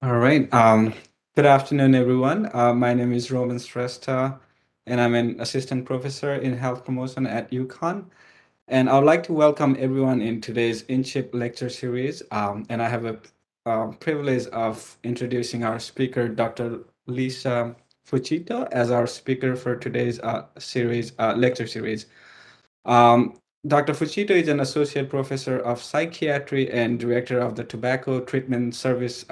All right. Good afternoon, everyone. My name is Roman Shrestha, and I'm an assistant professor in health promotion at UConn. And I would like to welcome everyone in today's InCHIP lecture series. And I have a privilege of introducing our speaker, Dr. Lisa Fucito, as our speaker for today's lecture series. Dr. Fucito is an associate professor of psychiatry and director of the tobacco treatment service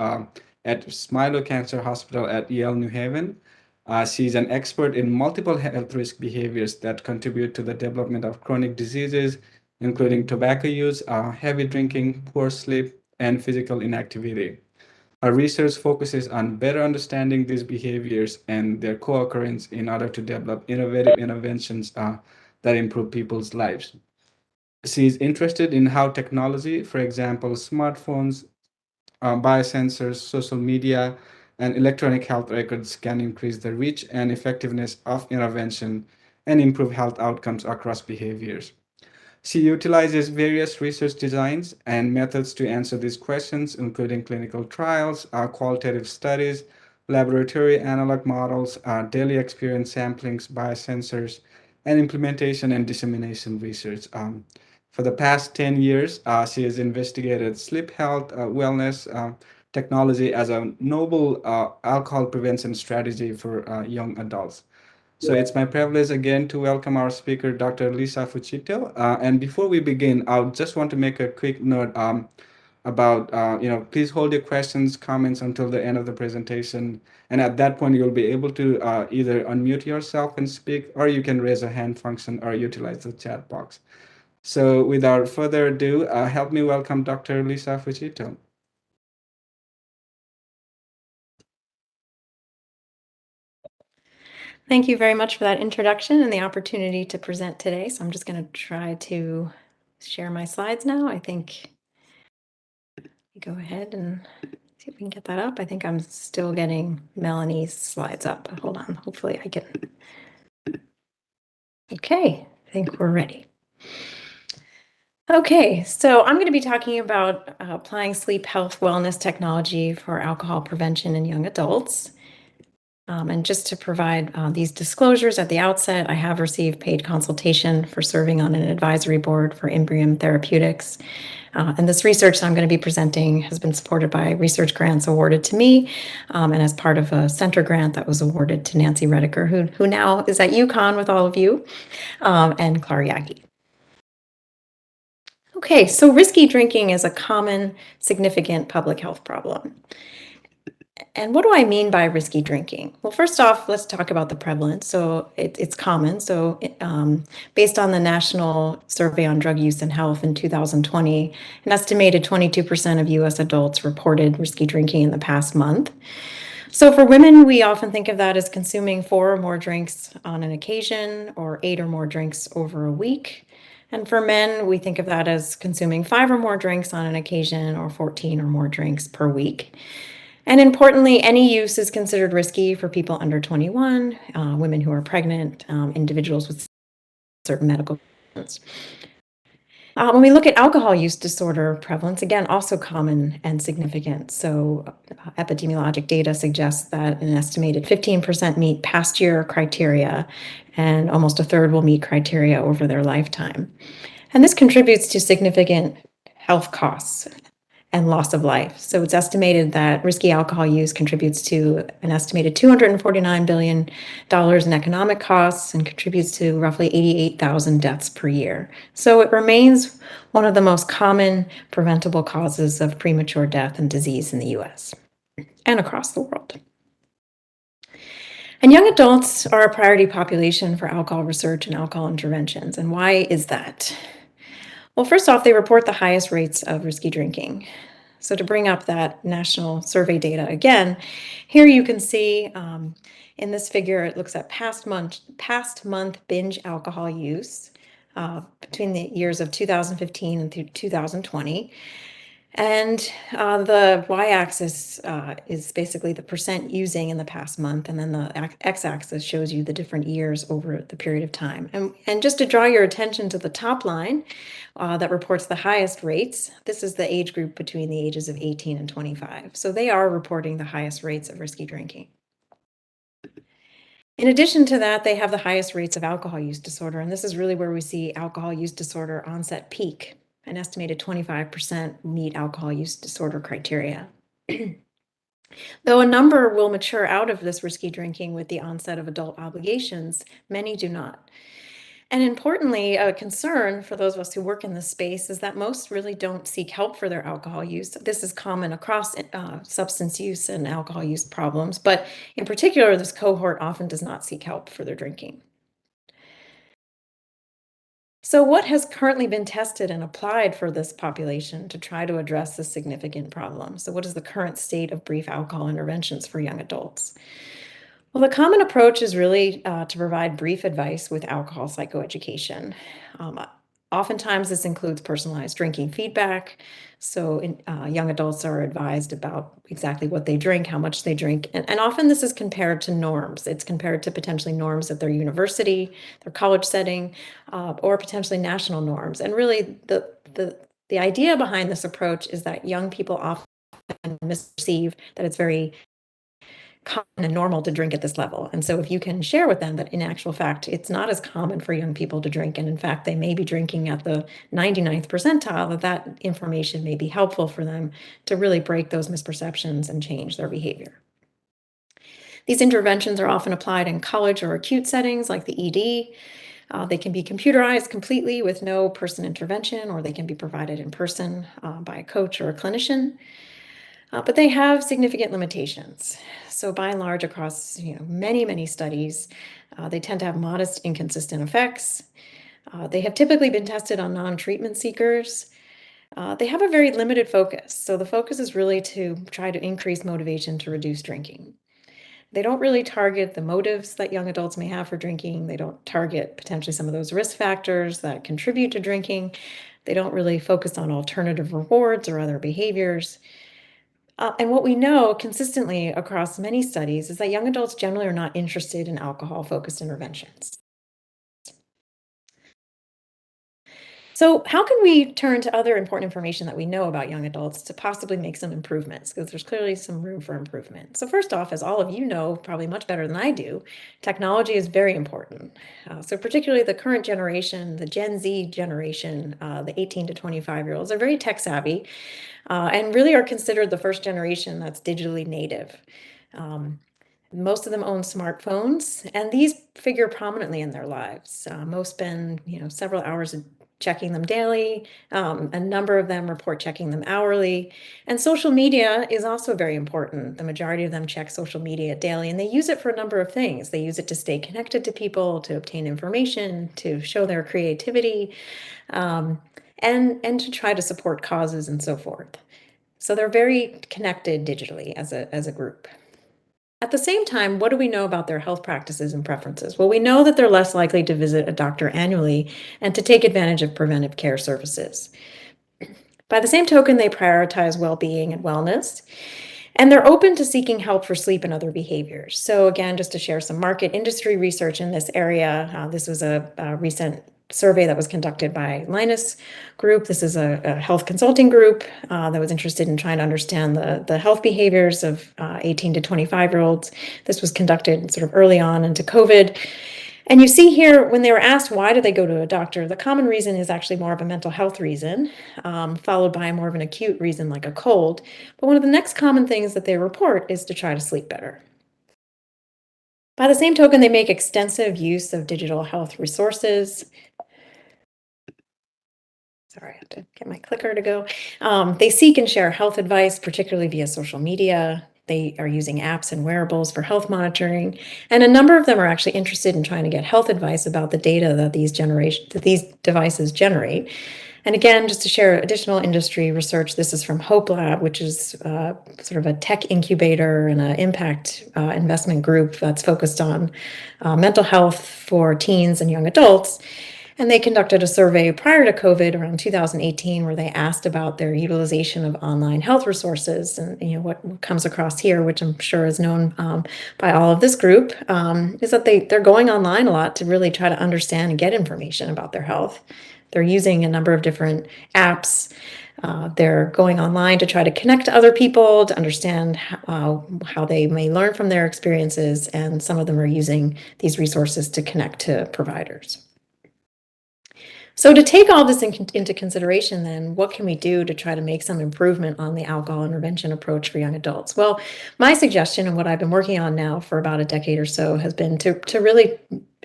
at Smilow Cancer Hospital at Yale-New Haven. She's an expert in multiple health risk behaviors that contribute to the development of chronic diseases, including tobacco use, heavy drinking, poor sleep, and physical inactivity. Her research focuses on better understanding these behaviors and their co-occurrence in order to develop innovative interventions that improve people's lives. She's interested in how technology, for example, smartphones, biosensors, social media, and electronic health records can increase the reach and effectiveness of intervention and improve health outcomes across behaviors. She utilizes various research designs and methods to answer these questions, including clinical trials, qualitative studies, laboratory analog models, daily experience samplings, biosensors, and implementation and dissemination research. For the past 10 years, she has investigated sleep health, wellness, technology as a novel alcohol prevention strategy for young adults. So it's my privilege again to welcome our speaker, Dr. Lisa Fucito. And before we begin, I just want to make a quick note about, please hold your questions, comments until the end of the presentation. And at that point, you'll be able to either unmute yourself and speak, or you can raise a hand function or utilize the chat box. So without further ado, help me welcome Dr. Lisa Fucito. Thank you very much for that introduction and the opportunity to present today. So I'm just going to try to share my slides now. I think go ahead and see if we can get that up. I think I'm still getting Melanie's slides up. Hold on. Hopefully I can. Okay, I think we're ready. Okay, so I'm going to be talking about applying sleep health wellness technology for alcohol prevention in young adults. And just to provide these disclosures at the outset, I have received paid consultation for serving on an advisory board for IMPAIRMENT Therapeutics. And this research that I'm going to be presenting has been supported by research grants awarded to me and as part of a center grant that was awarded to Nancy Rediker, who now is at UConn with all of you, and Clara Yagi. Okay, so risky drinking is a common, significant public health problem. And what do I mean by risky drinking? Well, first off, let's talk about the prevalence. So it's common. So based on the National Survey on Drug Use and Health in 2020, an estimated 22% of US adults reported risky drinking in the past month. So for women, we often think of that as consuming 4 or more drinks on an occasion or 8 or more drinks over a week. And for men, we think of that as consuming 5 or more drinks on an occasion or 14 or more drinks per week. And importantly, any use is considered risky for people under 21, women who are pregnant, individuals with certain medical conditions. When we look at alcohol use disorder prevalence, again, also common and significant. So epidemiologic data suggests that an estimated 15% meet past year criteria, and almost a third will meet criteria over their lifetime. And this contributes to significant health costs and loss of life. So it's estimated that risky alcohol use contributes to an estimated $249 billion in economic costs and contributes to roughly 88,000 deaths per year. So it remains one of the most common preventable causes of premature death and disease in the US and across the world. And young adults are a priority population for alcohol research and alcohol interventions. And why is that? Well, first off, they report the highest rates of risky drinking. So to bring up that national survey data again, here you can see in this figure, it looks at past month binge alcohol use between the years of 2015 and 2020. And the y-axis is basically the percent using in the past month, and then the x-axis shows you the different years over the period of time. And just to draw your attention to the top line that reports the highest rates, this is the age group between the ages of 18 and 25. So they are reporting the highest rates of risky drinking. In addition to that, they have the highest rates of alcohol use disorder, and this is really where we see alcohol use disorder onset peak. An estimated 25% meet alcohol use disorder criteria. Though a number will mature out of this risky drinking with the onset of adult obligations, many do not. And importantly, a concern for those of us who work in this space is that most really don't seek help for their alcohol use. This is common across substance use and alcohol use problems, but in particular, this cohort often does not seek help for their drinking. So what has currently been tested and applied for this population to try to address this significant problem? So what is the current state of brief alcohol interventions for young adults? Well, the common approach is really to provide brief advice with alcohol psychoeducation. Oftentimes, this includes personalized drinking feedback. So young adults are advised about exactly what they drink, how much they drink, and often this is compared to norms. It's compared to potentially norms at their university, their college setting, or potentially national norms. And really, the idea behind this approach is that young people often misperceive that it's very common and normal to drink at this level. And so if you can share with them that in actual fact, it's not as common for young people to drink, and in fact, they may be drinking at the 99th percentile, that information may be helpful for them to really break those misperceptions and change their behavior. These interventions are often applied in college or acute settings like the ED. They can be computerized completely with no person intervention, or they can be provided in person by a coach or a clinician. But they have significant limitations. So by and large, across many studies, they tend to have modest, inconsistent effects. They have typically been tested on non-treatment seekers. They have a very limited focus. So the focus is really to try to increase motivation to reduce drinking. They don't really target the motives that young adults may have for drinking. They don't target potentially some of those risk factors that contribute to drinking. They don't really focus on alternative rewards or other behaviors. And what we know consistently across many studies is that young adults generally are not interested in alcohol-focused interventions. So how can we turn to other important information that we know about young adults to possibly make some improvements? Because there's clearly some room for improvement. So first off, as all of you know, probably much better than I do, technology is very important. So particularly the current generation, the Gen Z generation, the 18 to 25-year-olds are very tech savvy and really are considered the first generation that's digitally native. Most of them own smartphones, and these figure prominently in their lives. Most spend, several hours checking them daily. A number of them report checking them hourly. And social media is also very important. The majority of them check social media daily, and they use it for a number of things. They use it to stay connected to people, to obtain information, to show their creativity, and to try to support causes and so forth. So they're very connected digitally as a group. At the same time, what do we know about their health practices and preferences? Well, we know that they're less likely to visit a doctor annually and to take advantage of preventive care services. By the same token, they prioritize well-being and wellness, and they're open to seeking help for sleep and other behaviors. So again, just to share some market industry research in this area, this was a recent survey that was conducted by Linus Group. This is a health consulting group that was interested in trying to understand the health behaviors of 18 to 25-year-olds. This was conducted sort of early on into COVID. And you see here, when they were asked why do they go to a doctor, the common reason is actually more of a mental health reason, followed by more of an acute reason like a cold. But one of the next common things that they report is to try to sleep better. By the same token, they make extensive use of digital health resources. Sorry, I have to get my clicker to go. They seek and share health advice, particularly via social media. They are using apps and wearables for health monitoring. And a number of them are actually interested in trying to get health advice about the data that these devices generate. And again, just to share additional industry research, this is from Hope Lab, which is sort of a tech incubator and an impact investment group that's focused on mental health for teens and young adults. And they conducted a survey prior to COVID around 2018 where they asked about their utilization of online health resources. And what comes across here, which I'm sure is known by all of this group, is that they're going online a lot to really try to understand and get information about their health. They're using a number of different apps. They're going online to try to connect to other people, to understand how they may learn from their experiences, and some of them are using these resources to connect to providers. So to take all this into consideration, then, what can we do to try to make some improvement on the alcohol intervention approach for young adults? Well, my suggestion, and what I've been working on now for about a decade or so, has been to really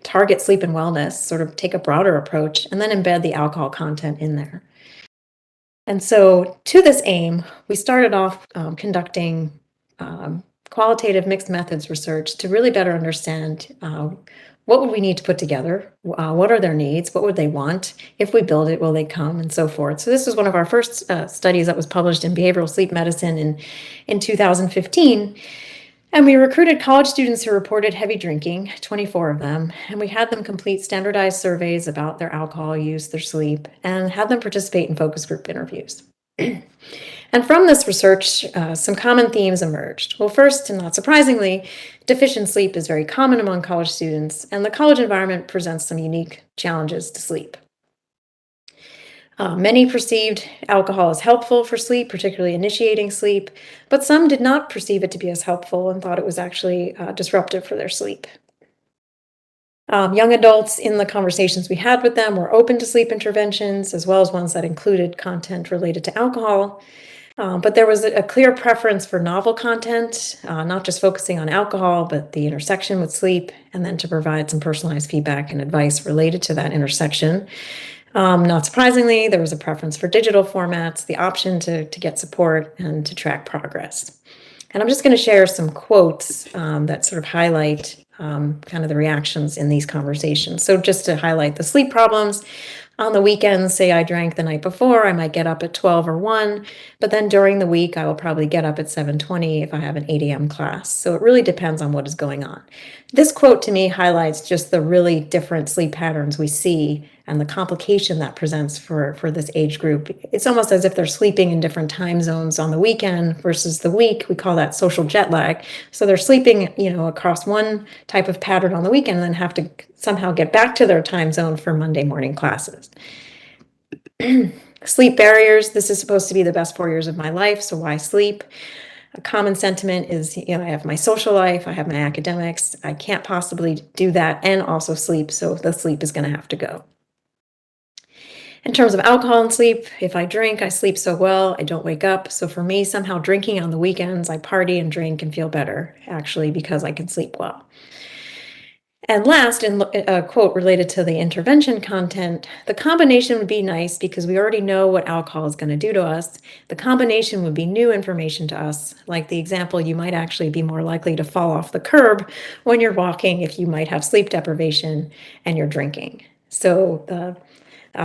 target sleep and wellness, sort of take a broader approach, and then embed the alcohol content in there. And so to this aim, we started off conducting qualitative mixed methods research to really better understand what would we need to put together, what are their needs, what would they want, if we build it, will they come, and so forth. So this was one of our first studies that was published in Behavioral Sleep Medicine in 2015. And we recruited college students who reported heavy drinking, 24 of them, and we had them complete standardized surveys about their alcohol use, their sleep, and had them participate in focus group interviews. And from this research, some common themes emerged. Well, first, and not surprisingly, deficient sleep is very common among college students, and the college environment presents some unique challenges to sleep. Many perceived alcohol as helpful for sleep, particularly initiating sleep, but some did not perceive it to be as helpful and thought it was actually disruptive for their sleep. Young adults, in the conversations we had with them, were open to sleep interventions, as well as ones that included content related to alcohol. But there was a clear preference for novel content, not just focusing on alcohol, but the intersection with sleep, and then to provide some personalized feedback and advice related to that intersection. Not surprisingly, there was a preference for digital formats, the option to get support and to track progress. And I'm just going to share some quotes that sort of highlight kind of the reactions in these conversations. So just to highlight the sleep problems, on the weekends, say I drank the night before, I might get up at 12 or 1, but then during the week, I will probably get up at 7:20 if I have an 8 a.m. class. So it really depends on what is going on. This quote to me highlights just the really different sleep patterns we see and the complication that presents for this age group. It's almost as if they're sleeping in different time zones on the weekend versus the week. We call that social jet lag. So they're sleeping, across one type of pattern on the weekend and then have to somehow get back to their time zone for Monday morning classes. Sleep barriers. This is supposed to be the best 4 years of my life, so why sleep? A common sentiment is, I have my social life, I have my academics, I can't possibly do that and also sleep, so the sleep is going to have to go. In terms of alcohol and sleep, if I drink, I sleep so well, I don't wake up. So for me, somehow drinking on the weekends, I party and drink and feel better, actually, because I can sleep well. And last, in a quote related to the intervention content, the combination would be nice because we already know what alcohol is going to do to us. The combination would be new information to us, like the example, you might actually be more likely to fall off the curb when you're walking if you might have sleep deprivation and you're drinking. So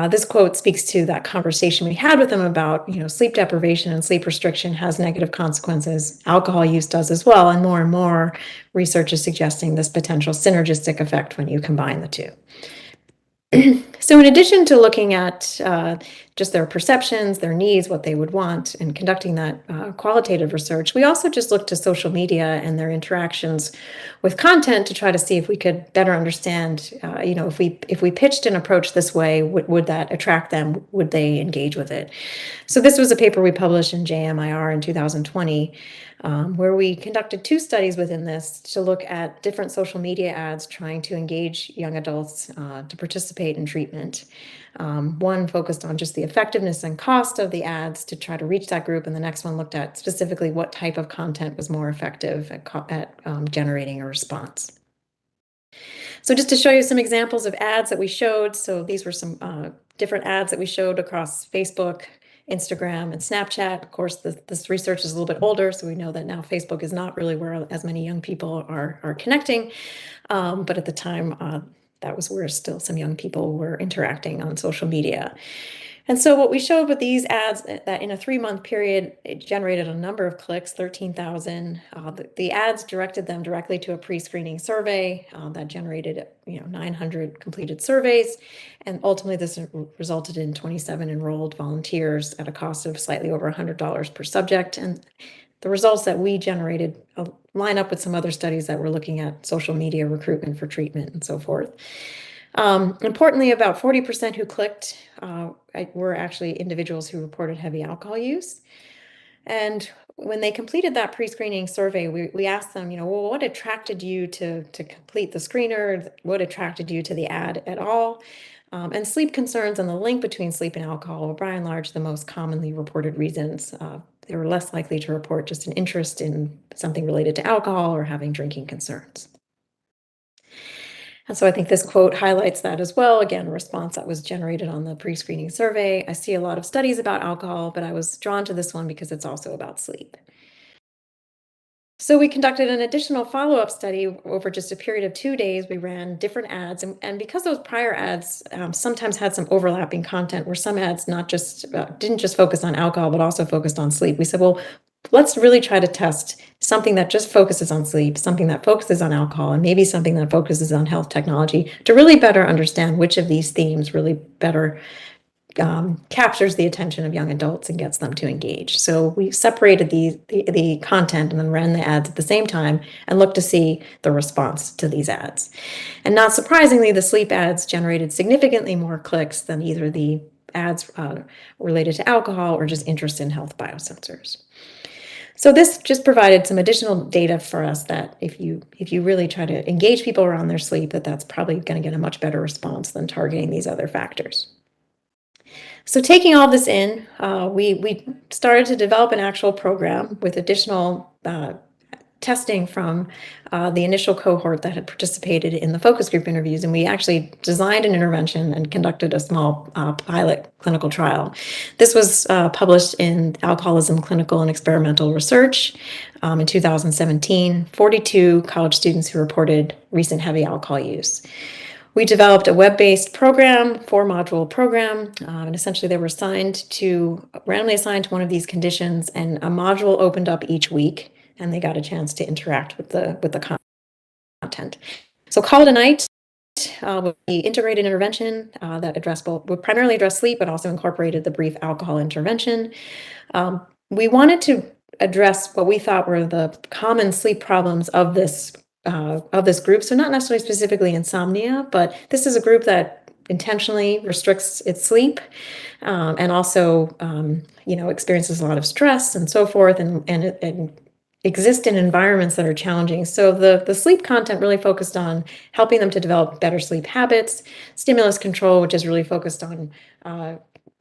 this quote speaks to that conversation we had with them about, sleep deprivation and sleep restriction has negative consequences. Alcohol use does as well, and more research is suggesting this potential synergistic effect when you combine the two. So in addition to looking at just their perceptions, their needs, what they would want, and conducting that qualitative research, we also just looked to social media and their interactions with content to try to see if we could better understand, if we pitched an approach this way, would that attract them? Would they engage with it? So this was a paper we published in JMIR in 2020, where we conducted 2 studies within this to look at different social media ads trying to engage young adults to participate in treatment. One focused on just the effectiveness and cost of the ads to try to reach that group, and the next one looked at specifically what type of content was more effective at generating a response. So just to show you some examples of ads that we showed, so these were some different ads that we showed across Facebook, Instagram, and Snapchat. Of course, this research is a little bit older, so we know that now Facebook is not really where as many young people are connecting. But at the time, that was where still some young people were interacting on social media. And so what we showed with these ads, that in a 3-month period, it generated a number of clicks, 13,000. The ads directed them directly to a pre-screening survey that generated 900 completed surveys. And ultimately, this resulted in 27 enrolled volunteers at a cost of slightly over $100 per subject. And the results that we generated line up with some other studies that were looking at social media recruitment for treatment and so forth. Importantly, about 40% who clicked were actually individuals who reported heavy alcohol use. And when they completed that pre-screening survey, we asked them, well, what attracted you to complete the screener? What attracted you to the ad at all? And sleep concerns and the link between sleep and alcohol were by and large the most commonly reported reasons. They were less likely to report just an interest in something related to alcohol or having drinking concerns. And so I think this quote highlights that as well. Again, a response that was generated on the pre-screening survey. I see a lot of studies about alcohol, but I was drawn to this one because it's also about sleep. So we conducted an additional follow-up study over just a period of 2 days. We ran different ads, and because those prior ads sometimes had some overlapping content, where some ads didn't just focus on alcohol, but also focused on sleep. We said, well, let's really try to test something that just focuses on sleep, something that focuses on alcohol, and maybe something that focuses on health technology to really better understand which of these themes really better captures the attention of young adults and gets them to engage. So we separated the content and then ran the ads at the same time and looked to see the response to these ads. And not surprisingly, the sleep ads generated significantly more clicks than either the ads related to alcohol or just interest in health biosensors. So this just provided some additional data for us that if you really try to engage people around their sleep, that's probably going to get a much better response than targeting these other factors. So taking all this in, we started to develop an actual program with additional testing from the initial cohort that had participated in the focus group interviews, and we actually designed an intervention and conducted a small pilot clinical trial. This was published in Alcoholism Clinical and Experimental Research in 2017, 42 college students who reported recent heavy alcohol use. We developed a web-based program, 4-module program, and essentially they were randomly assigned to one of these conditions, and a module opened up each week, and they got a chance to interact with the content. So Call It a Night was the integrated intervention that would primarily address sleep, but also incorporated the brief alcohol intervention. We wanted to address what we thought were the common sleep problems of this group. So not necessarily specifically insomnia, but this is a group that intentionally restricts its sleep and also, experiences a lot of stress and so forth and exist in environments that are challenging. So the sleep content really focused on helping them to develop better sleep habits, stimulus control, which is really focused on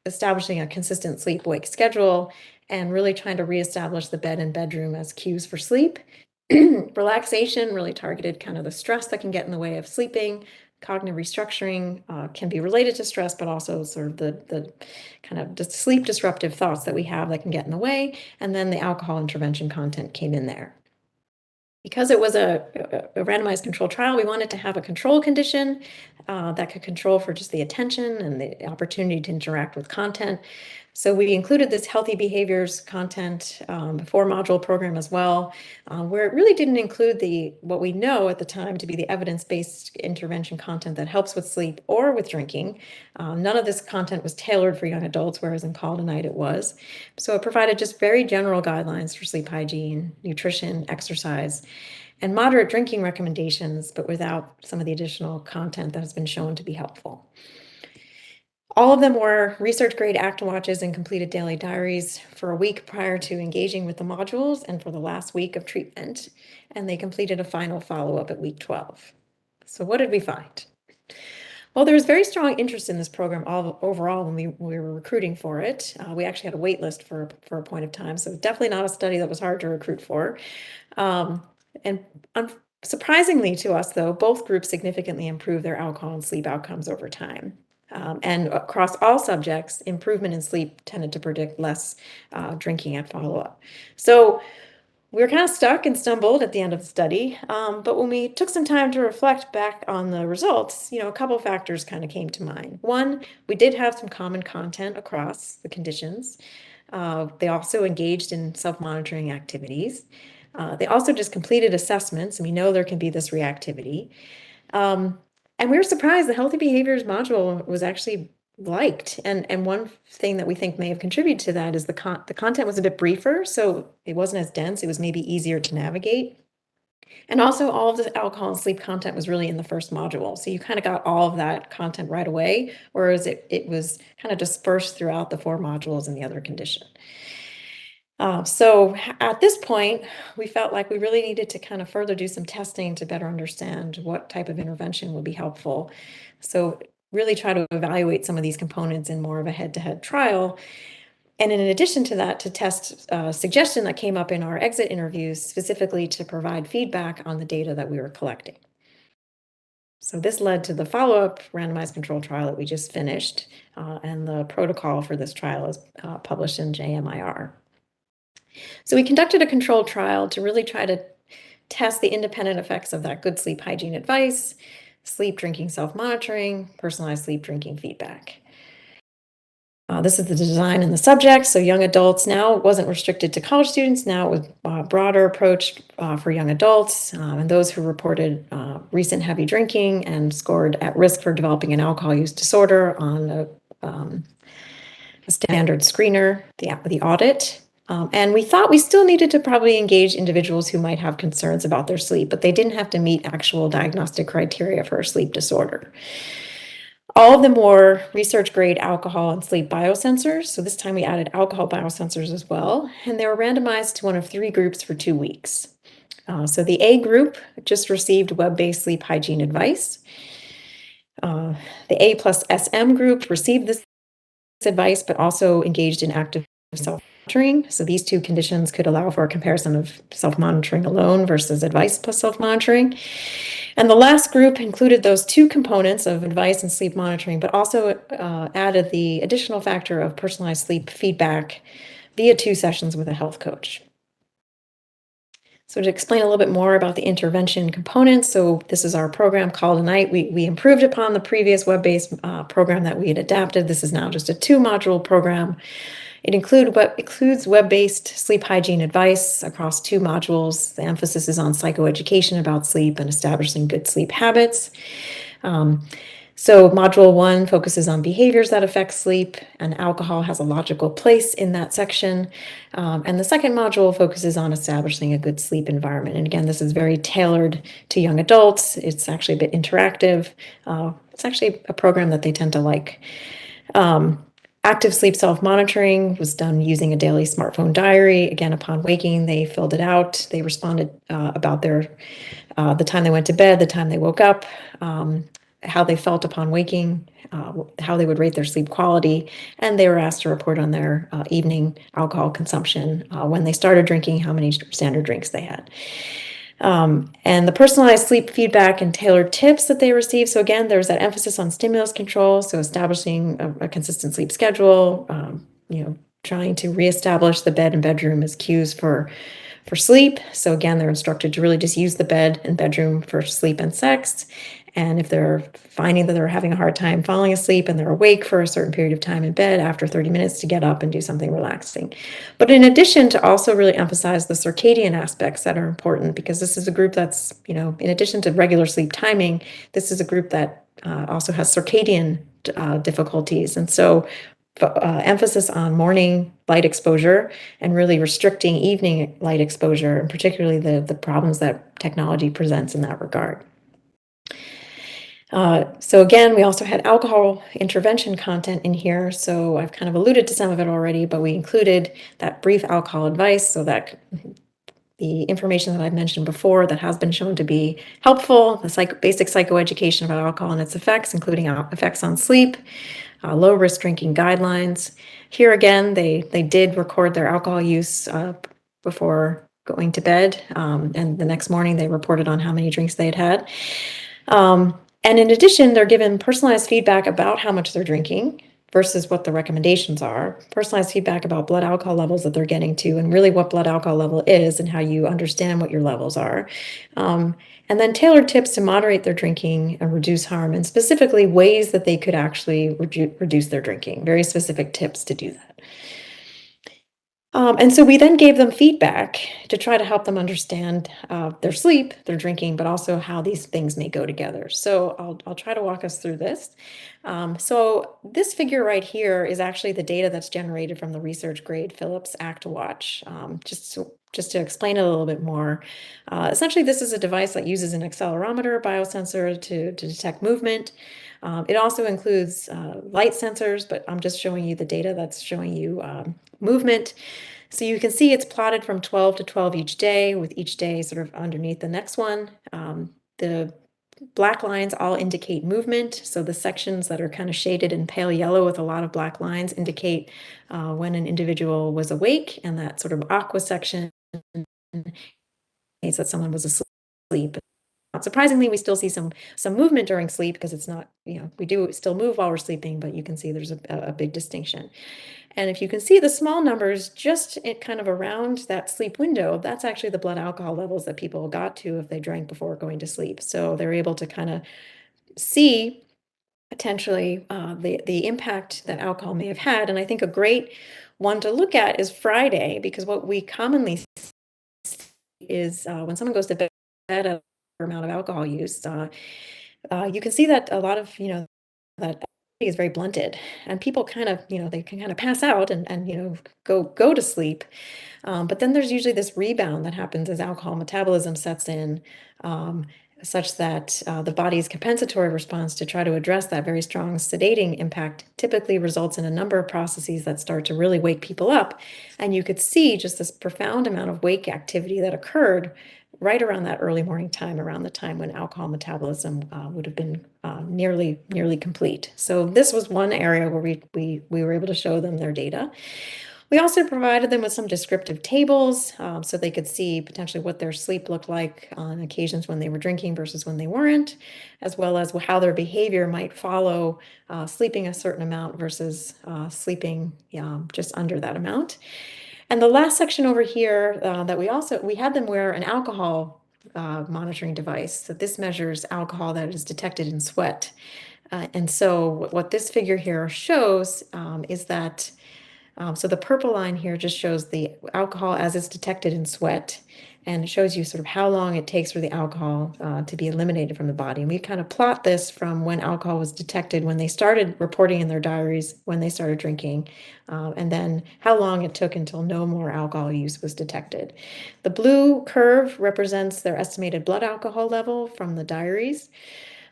establishing a consistent sleep-wake schedule, and really trying to reestablish the bed and bedroom as cues for sleep. Relaxation really targeted kind of the stress that can get in the way of sleeping. Cognitive restructuring can be related to stress, but also sort of the kind of sleep disruptive thoughts that we have that can get in the way. And then the alcohol intervention content came in there. Because it was a randomized controlled trial, we wanted to have a control condition that could control for just the attention and the opportunity to interact with content. So we included this healthy behaviors content, 4-module program as well, where it really didn't include what we know at the time to be the evidence-based intervention content that helps with sleep or with drinking. None of this content was tailored for young adults, whereas in Call It a Night it was. So it provided just very general guidelines for sleep hygiene, nutrition, exercise, and moderate drinking recommendations, but without some of the additional content that has been shown to be helpful. All of them were research-grade ActWatches and completed daily diaries for a week prior to engaging with the modules and for the last week of treatment, and they completed a final follow-up at week 12. So what did we find? Well, there was very strong interest in this program overall when we were recruiting for it. We actually had a wait list for a point of time, so definitely not a study that was hard to recruit for. And surprisingly to us, though, both groups significantly improved their alcohol and sleep outcomes over time. And across all subjects, improvement in sleep tended to predict less drinking at follow-up. So we were kind of stuck and stumbled at the end of the study. But when we took some time to reflect back on the results, a couple of factors kind of came to mind. One, we did have some common content across the conditions. They also engaged in self-monitoring activities. They also just completed assessments, and we know there can be this reactivity. And we were surprised the healthy behaviors module was actually liked. And one thing that we think may have contributed to that is the content was a bit briefer, so it wasn't as dense. It was maybe easier to navigate. And also all of the alcohol and sleep content was really in the first module. So you kind of got all of that content right away, whereas it was kind of dispersed throughout the 4 modules in the other condition. So at this point, we felt like we really needed to kind of further do some testing to better understand what type of intervention would be helpful. So really try to evaluate some of these components in more of a head-to-head trial. And in addition to that, to test a suggestion that came up in our exit interviews, specifically to provide feedback on the data that we were collecting. So this led to the follow-up randomized control trial that we just finished, and the protocol for this trial is published in JMIR. So we conducted a controlled trial to really try to test the independent effects of that good sleep hygiene advice, sleep drinking self-monitoring, personalized sleep drinking feedback. This is the design and the subject. So young adults, now it wasn't restricted to college students. Now it was a broader approach for young adults and those who reported recent heavy drinking and scored at risk for developing an alcohol use disorder on a standard screener, the audit. And we thought we still needed to probably engage individuals who might have concerns about their sleep, but they didn't have to meet actual diagnostic criteria for a sleep disorder. All of them were research-grade alcohol and sleep biosensors. So this time we added alcohol biosensors as well. And they were randomized to one of 3 groups for 2 weeks. So the A group just received web-based sleep hygiene advice. The A plus SM group received this advice, but also engaged in active self-monitoring. So these 2 conditions could allow for a comparison of self-monitoring alone versus advice plus self-monitoring. And the last group included those 2 components of advice and sleep monitoring, but also added the additional factor of personalized sleep feedback via 2 sessions with a health coach. So to explain a little bit more about the intervention components, so this is our program Call Tonight. We improved upon the previous web-based program that we had adapted. This is now just a 2-module program. It includes web-based sleep hygiene advice across 2 modules. The emphasis is on psychoeducation about sleep and establishing good sleep habits. So module 1 focuses on behaviors that affect sleep, and alcohol has a logical place in that section. And the second module focuses on establishing a good sleep environment. And again, this is very tailored to young adults. It's actually a bit interactive. It's actually a program that they tend to like. Active sleep self-monitoring was done using a daily smartphone diary. Again, upon waking, they filled it out. They responded about the time they went to bed, the time they woke up, how they felt upon waking, how they would rate their sleep quality, and they were asked to report on their evening alcohol consumption, when they started drinking, how many standard drinks they had. And the personalized sleep feedback and tailored tips that they receive. So again, there's that emphasis on stimulus control. So establishing a consistent sleep schedule, trying to reestablish the bed and bedroom as cues for sleep. So again, they're instructed to really just use the bed and bedroom for sleep and sex. And if they're finding that they're having a hard time falling asleep and they're awake for a certain period of time in bed, after 30 minutes to get up and do something relaxing. But in addition, to also really emphasize the circadian aspects that are important, because this is a group that's, in addition to regular sleep timing, this is a group that also has circadian difficulties. And so emphasis on morning light exposure and really restricting evening light exposure, and particularly the problems that technology presents in that regard. So again, we also had alcohol intervention content in here. So I've kind of alluded to some of it already, but we included that brief alcohol advice, so that the information that I've mentioned before that has been shown to be helpful, the basic psychoeducation about alcohol and its effects, including effects on sleep, low risk drinking guidelines. Here again, they did record their alcohol use before going to bed, and the next morning they reported on how many drinks they had had. And in addition, they're given personalized feedback about how much they're drinking. versus what the recommendations are, personalized feedback about blood alcohol levels that they're getting to, and really what blood alcohol level is and how you understand what your levels are. And then tailored tips to moderate their drinking and reduce harm, and specifically ways that they could actually reduce their drinking, very specific tips to do that. And so we then gave them feedback to try to help them understand their sleep, their drinking, but also how these things may go together. So I'll try to walk us through this. So this figure right here is actually the data that's generated from the research grade Philips ActWatch. Just to explain it a little bit more, essentially this is a device that uses an accelerometer biosensor to detect movement. It also includes light sensors, but I'm just showing you the data that's showing you movement. So you can see it's plotted from 12 to 12 each day, with each day sort of underneath the next one. The black lines all indicate movement. So the sections that are kind of shaded in pale yellow with a lot of black lines indicate when an individual was awake, and that sort of aqua section means that someone was asleep. Not surprisingly, we still see some movement during sleep, because it's not, we do still move while we're sleeping, but you can see there's a big distinction. And if you can see the small numbers just kind of around that sleep window, that's actually the blood alcohol levels that people got to if they drank before going to sleep. So they're able to kind of see potentially the impact that alcohol may have had. And I think a great one to look at is Friday, because what we commonly see is when someone goes to bed at a amount of alcohol use, you can see that a lot of, that is very blunted, and people kind of, they can kind of pass out and go to sleep. But then there's usually this rebound that happens as alcohol metabolism sets in, such that the body's compensatory response to try to address that very strong sedating impact typically results in a number of processes that start to really wake people up. And you could see just this profound amount of wake activity that occurred right around that early morning time, around the time when alcohol metabolism would have been nearly complete. So this was one area where we were able to show them their data. We also provided them with some descriptive tables, so they could see potentially what their sleep looked like on occasions when they were drinking versus when they weren't, as well as how their behavior might follow sleeping a certain amount versus sleeping just under that amount. And the last section over here that we had them wear an alcohol monitoring device. So this measures alcohol that is detected in sweat. And so what this figure here shows is that, so the purple line here just shows the alcohol as it's detected in sweat, and it shows you sort of how long it takes for the alcohol to be eliminated from the body. And we kind of plot this from when alcohol was detected, when they started reporting in their diaries, when they started drinking, and then how long it took until no more alcohol use was detected. The blue curve represents their estimated blood alcohol level from the diaries.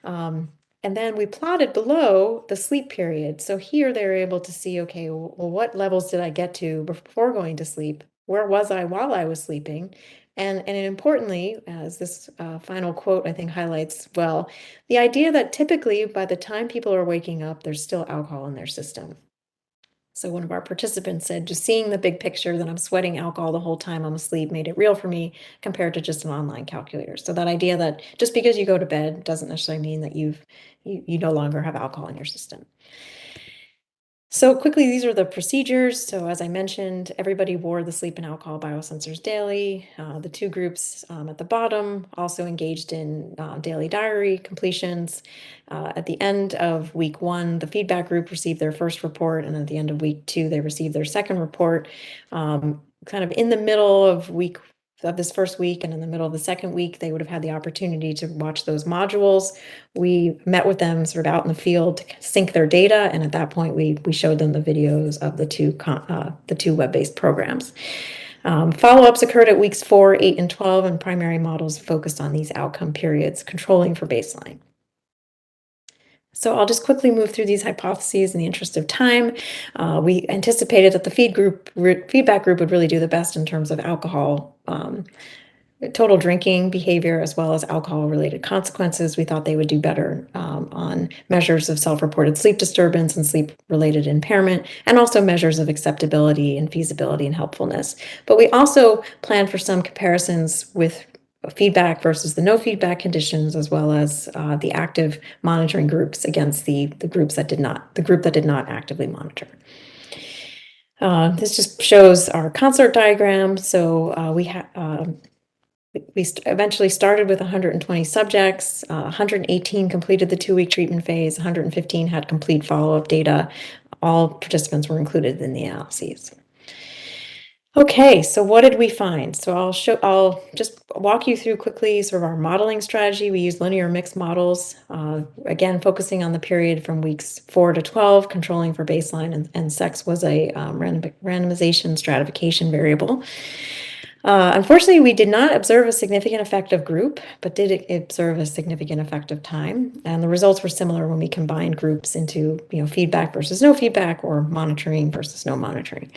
And then we plotted below the sleep period. So here they're able to see, okay, well, what levels did I get to before going to sleep? Where was I while I was sleeping? And importantly, as this final quote I think highlights well, the idea that typically by the time people are waking up, there's still alcohol in their system. So one of our participants said, just seeing the big picture that I'm sweating alcohol the whole time I'm asleep made it real for me compared to just an online calculator. So that idea that just because you go to bed doesn't necessarily mean that you no longer have alcohol in your system. So quickly, these are the procedures. So as I mentioned, everybody wore the sleep and alcohol biosensors daily. The two groups at the bottom also engaged in daily diary completions. At the end of week 1, the feedback group received their first report, and at the end of week 2, they received their second report. Kind of in the middle of this first week and in the middle of the second week, they would have had the opportunity to watch those modules. We met with them sort of out in the field to sync their data, and at that point, we showed them the videos of the two web-based programs. Follow-ups occurred at weeks 4, 8, and 12, and primary models focused on these outcome periods, controlling for baseline. So I'll just quickly move through these hypotheses in the interest of time. We anticipated that the feedback group would really do the best in terms of alcohol, total drinking behavior, as well as alcohol-related consequences. We thought they would do better on measures of self-reported sleep disturbance and sleep-related impairment, and also measures of acceptability and feasibility and helpfulness. But we also planned for some comparisons with feedback versus the no feedback conditions, as well as the active monitoring groups against the group that did not actively monitor. This just shows our CONSORT diagram. So we eventually started with 120 subjects, 118 completed the 2-week treatment phase, 115 had complete follow-up data. All participants were included in the analyses. Okay, so what did we find? So I'll just walk you through quickly sort of our modeling strategy. We use linear mixed models, again, focusing on the period from weeks 4 to 12, controlling for baseline, and sex was a randomization stratification variable. Unfortunately, we did not observe a significant effect of group, but did observe a significant effect of time. And the results were similar when we combined groups into feedback versus no feedback, or monitoring versus no monitoring.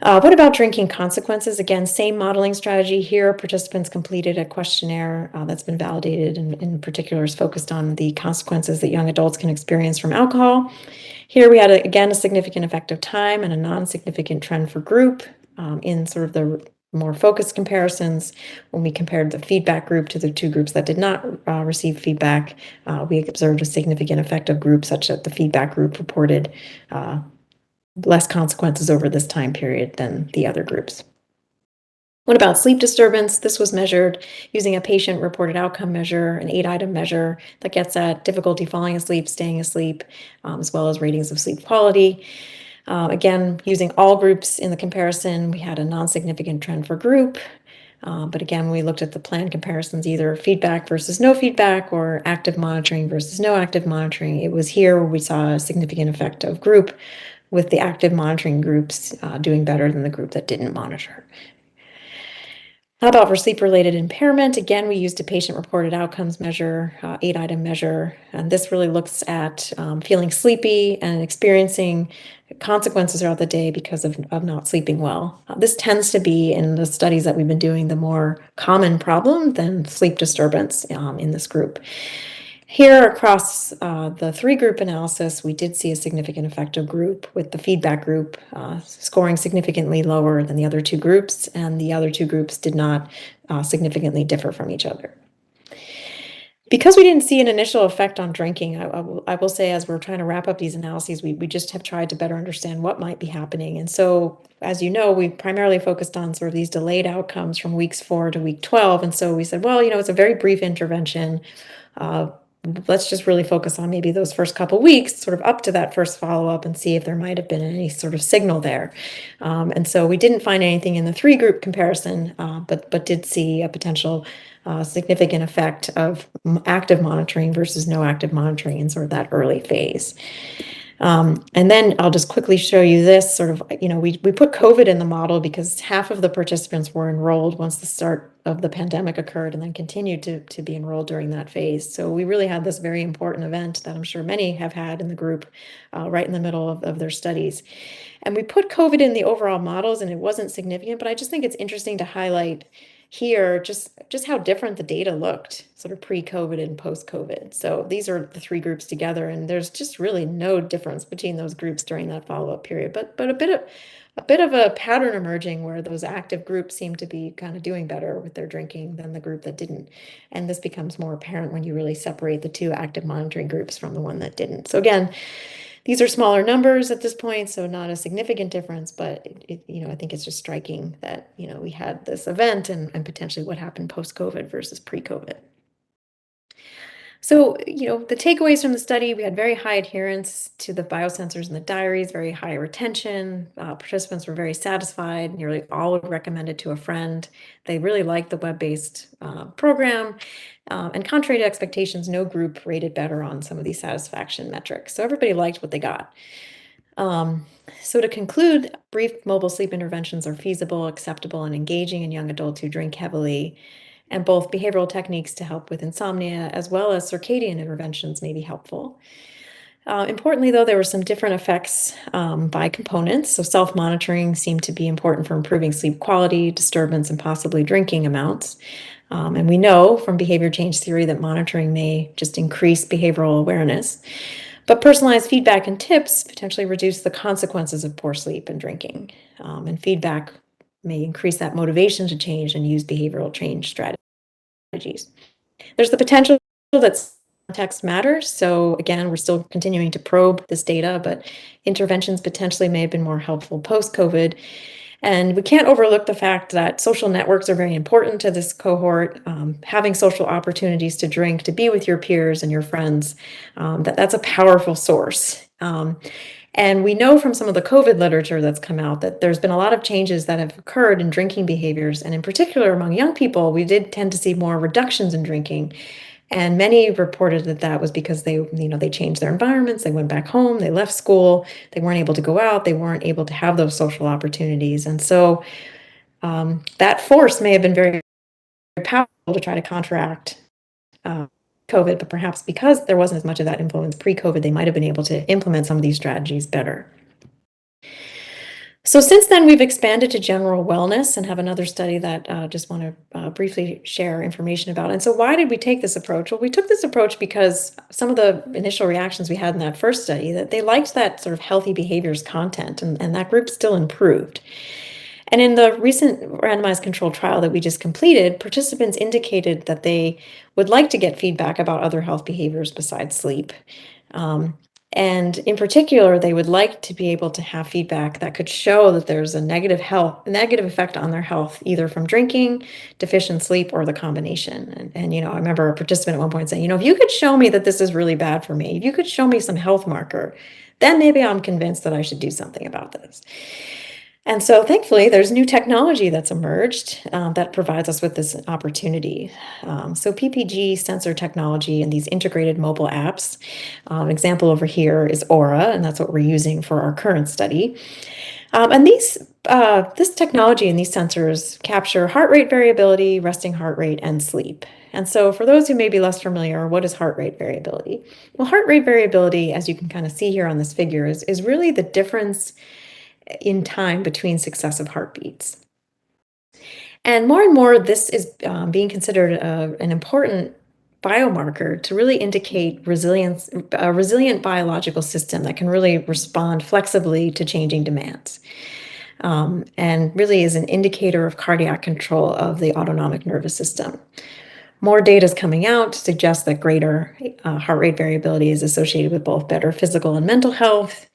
What about drinking consequences? Again, same modeling strategy here. Participants completed a questionnaire that's been validated, and in particular is focused on the consequences that young adults can experience from alcohol. Here we had, again, a significant effect of time and a non-significant trend for group. In sort of the more focused comparisons, when we compared the feedback group to the 2 groups that did not receive feedback, we observed a significant effect of group, such that the feedback group reported less consequences over this time period than the other groups. What about sleep disturbance? This was measured using a patient-reported outcome measure, an 8-item measure that gets at difficulty falling asleep, staying asleep, as well as ratings of sleep quality. Again, using all groups in the comparison, we had a non-significant trend for group. But again, we looked at the planned comparisons, either feedback versus no feedback, or active monitoring versus no active monitoring. It was here where we saw a significant effect of group, with the active monitoring groups doing better than the group that didn't monitor. How about for sleep-related impairment? Again, we used a patient-reported outcomes measure, 8-item measure, and this really looks at feeling sleepy and experiencing consequences throughout the day because of not sleeping well. This tends to be, in the studies that we've been doing, the more common problem than sleep disturbance in this group. Here, across the 3-group analysis, we did see a significant effect of group, with the feedback group scoring significantly lower than the other 2 groups, and the other 2 groups did not significantly differ from each other. Because we didn't see an initial effect on drinking, I will say, as we're trying to wrap up these analyses, we just have tried to better understand what might be happening. And so, as you know, we primarily focused on sort of these delayed outcomes from weeks 4 to week 12. And so we said, well, it's a very brief intervention. Let's just really focus on maybe those first couple weeks, sort of up to that first follow-up, and see if there might have been any sort of signal there. And so we didn't find anything in the 3-group comparison, but did see a potential significant effect of active monitoring versus no active monitoring in sort of that early phase. And then I'll just quickly show you this sort of, we put COVID in the model because half of the participants were enrolled once the start of the pandemic occurred, and then continued to be enrolled during that phase. So we really had this very important event that I'm sure many have had in the group right in the middle of their studies. And we put COVID in the overall models, and it wasn't significant, but I just think it's interesting to highlight here just how different the data looked, sort of pre-COVID and post-COVID. So these are the 3 groups together, and there's just really no difference between those groups during that follow-up period. But a bit of a pattern emerging, where those active groups seem to be kind of doing better with their drinking than the group that didn't. And this becomes more apparent when you really separate the 2 active monitoring groups from the one that didn't. So again, these are smaller numbers at this point, so not a significant difference, but I think it's just striking that we had this event and potentially what happened post-COVID versus pre-COVID. So, the takeaways from the study: we had very high adherence to the biosensors in the diaries, very high retention. Participants were very satisfied. Nearly all would recommend it to a friend. They really liked the web-based program. And contrary to expectations, no group rated better on some of these satisfaction metrics. So everybody liked what they got. So to conclude, brief mobile sleep interventions are feasible, acceptable, and engaging in young adults who drink heavily. And both behavioral techniques to help with insomnia, as well as circadian interventions, may be helpful. Importantly, though, there were some different effects by components. So self-monitoring seemed to be important for improving sleep quality, disturbance, and possibly drinking amounts. And we know from behavior change theory that monitoring may just increase behavioral awareness. But personalized feedback and tips potentially reduce the consequences of poor sleep and drinking. And feedback may increase that motivation to change and use behavioral change strategies. There's the potential that context matters. So again, we're still continuing to probe this data, but interventions potentially may have been more helpful post-COVID. And we can't overlook the fact that social networks are very important to this cohort. Having social opportunities to drink, to be with your peers and your friends, that's a powerful source. And we know from some of the COVID literature that's come out that there's been a lot of changes that have occurred in drinking behaviors. And in particular, among young people, we did tend to see more reductions in drinking. And many reported that that was because they changed their environments, they went back home, they left school, they weren't able to go out, they weren't able to have those social opportunities. And so that force may have been very powerful to try to counteract COVID, but perhaps because there wasn't as much of that influence pre-COVID, they might have been able to implement some of these strategies better. So since then, we've expanded to general wellness and have another study that I just want to briefly share information about. And so why did we take this approach? Well, we took this approach because some of the initial reactions we had in that first study, that they liked that sort of healthy behaviors content, and that group still improved. And in the recent randomized controlled trial that we just completed, participants indicated that they would like to get feedback about other health behaviors besides sleep. And in particular, they would like to be able to have feedback that could show that there's a negative effect on their health, either from drinking, deficient sleep, or the combination. And I remember a participant at one point saying, if you could show me that this is really bad for me, if you could show me some health marker, then maybe I'm convinced that I should do something about this. And so thankfully, there's new technology that's emerged that provides us with this opportunity. So PPG sensor technology and these integrated mobile apps. An example over here is Aura, and that's what we're using for our current study. And this technology and these sensors capture heart rate variability, resting heart rate, and sleep. And so for those who may be less familiar, what is heart rate variability? Well, heart rate variability, as you can kind of see here on this figure, is really the difference in time between successive heartbeats. And more, this is being considered an important biomarker to really indicate resilience, a resilient biological system that can really respond flexibly to changing demands. And really is an indicator of cardiac control of the autonomic nervous system. More data is coming out to suggest that greater heart rate variability is associated with both better physical and mental health,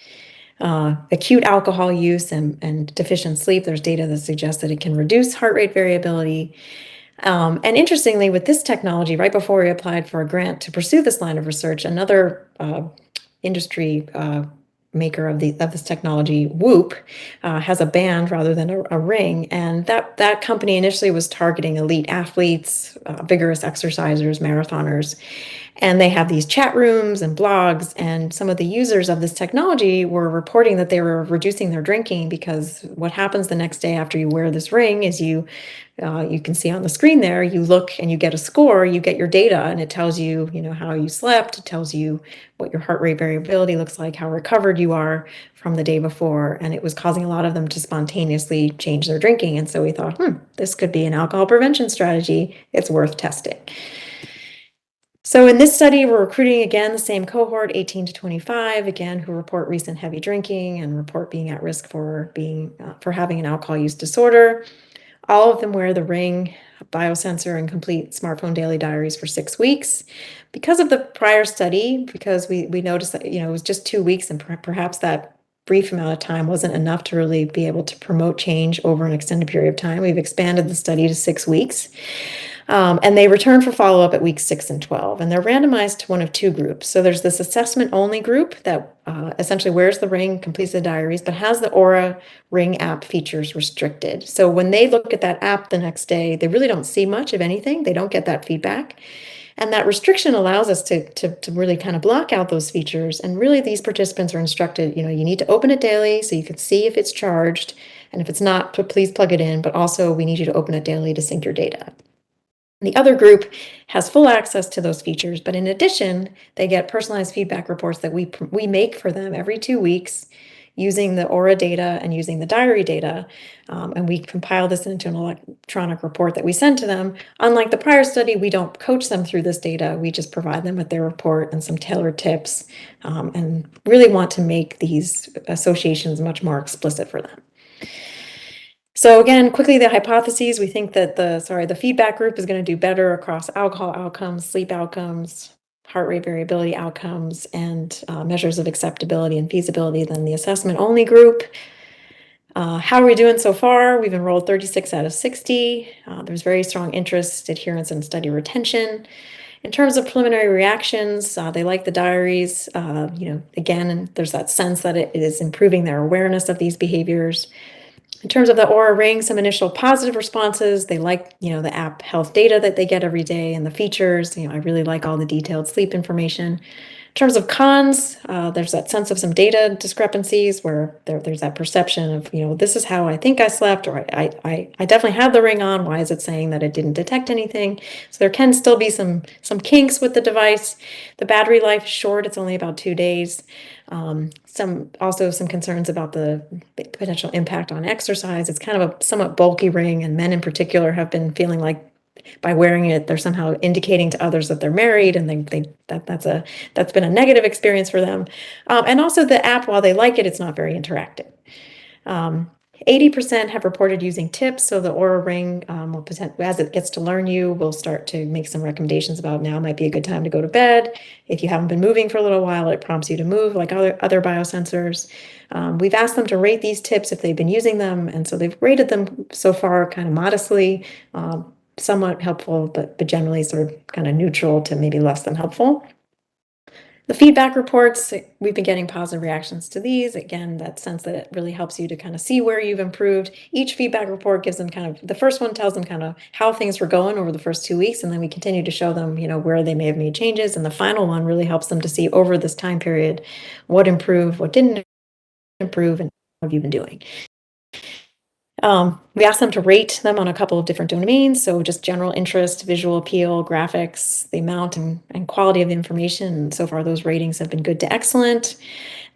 acute alcohol use, and deficient sleep. There's data that suggests that it can reduce heart rate variability. And interestingly, with this technology, right before we applied for a grant to pursue this line of research, another industry maker of this technology, Whoop, has a band rather than a ring. And that company initially was targeting elite athletes, vigorous exercisers, marathoners. And they have these chat rooms and blogs, and some of the users of this technology were reporting that they were reducing their drinking, because what happens the next day after you wear this ring is you can see on the screen there, you look and you get a score, you get your data, and it tells you, how you slept, it tells you what your heart rate variability looks like, how recovered you are from the day before. And it was causing a lot of them to spontaneously change their drinking. And so we thought, this could be an alcohol prevention strategy. It's worth testing. So in this study, we're recruiting, again, the same cohort, 18 to 25, again, who report recent heavy drinking and report being at risk for having an alcohol use disorder. All of them wear the ring, biosensor, and complete smartphone daily diaries for 6 weeks. Because of the prior study, because we noticed that, it was just 2 weeks, and perhaps that brief amount of time wasn't enough to really be able to promote change over an extended period of time, we've expanded the study to 6 weeks. And they return for follow-up at weeks 6 and 12. And they're randomized to one of two groups. So there's this assessment-only group that essentially wears the ring, completes the diaries, but has the Aura Ring app features restricted. So when they look at that app the next day, they really don't see much of anything. They don't get that feedback. And that restriction allows us to really kind of block out those features. And really, these participants are instructed, you need to open it daily so you can see if it's charged. And if it's not, please plug it in. But also, we need you to open it daily to sync your data. The other group has full access to those features, but in addition, they get personalized feedback reports that we make for them every 2 weeks using the Aura data and using the diary data. And we compile this into an electronic report that we send to them. Unlike the prior study, we don't coach them through this data. We just provide them with their report and some tailored tips, and really want to make these associations much more explicit for them. So again, quickly, the hypotheses, we think that the feedback group is going to do better across alcohol outcomes, sleep outcomes, heart rate variability outcomes, and measures of acceptability and feasibility than the assessment-only group. How are we doing so far? We've enrolled 36 out of 60. There's very strong interest, adherence, and study retention. In terms of preliminary reactions, they like the diaries. Again, there's that sense that it is improving their awareness of these behaviors. In terms of the Aura Ring, some initial positive responses. They like, the app health data that they get every day and the features. I really like all the detailed sleep information. In terms of cons, there's that sense of some data discrepancies where there's that perception of, this is how I think I slept, or I definitely had the ring on. Why is it saying that it didn't detect anything? So there can still be some kinks with the device. The battery life is short. It's only about 2 days. Some concerns about the potential impact on exercise. It's kind of a somewhat bulky ring, and men in particular have been feeling like by wearing it, they're somehow indicating to others that they're married, and that's been a negative experience for them. And also the app, while they like it, it's not very interactive. 80% have reported using tips, so the Aura Ring, as it gets to learn you, will start to make some recommendations about now might be a good time to go to bed. If you haven't been moving for a little while, it prompts you to move like other biosensors. We've asked them to rate these tips if they've been using them, and so they've rated them so far kind of modestly, somewhat helpful, but generally sort of kind of neutral to maybe less than helpful. The feedback reports, we've been getting positive reactions to these. Again, that sense that it really helps you to kind of see where you've improved. Each feedback report gives them the first one tells them kind of how things were going over the first 2 weeks, and then we continue to show them, where they may have made changes. And the final one really helps them to see over this time period what improved, what didn't improve, and what have you been doing. We asked them to rate them on a couple of different domains. So just general interest, visual appeal, graphics, the amount and quality of the information. And so far, those ratings have been good to excellent.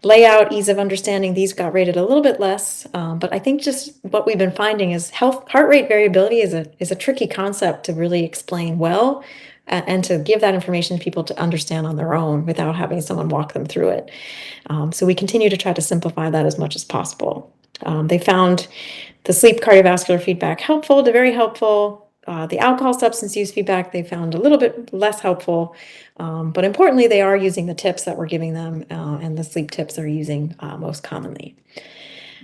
Layout, ease of understanding, these got rated a little bit less. But I think just what we've been finding is heart rate variability is a tricky concept to really explain well, and to give that information to people to understand on their own without having someone walk them through it. So we continue to try to simplify that as much as possible. They found the sleep cardiovascular feedback helpful to very helpful. The alcohol substance use feedback they found a little bit less helpful. But importantly, they are using the tips that we're giving them, and the sleep tips they're using most commonly.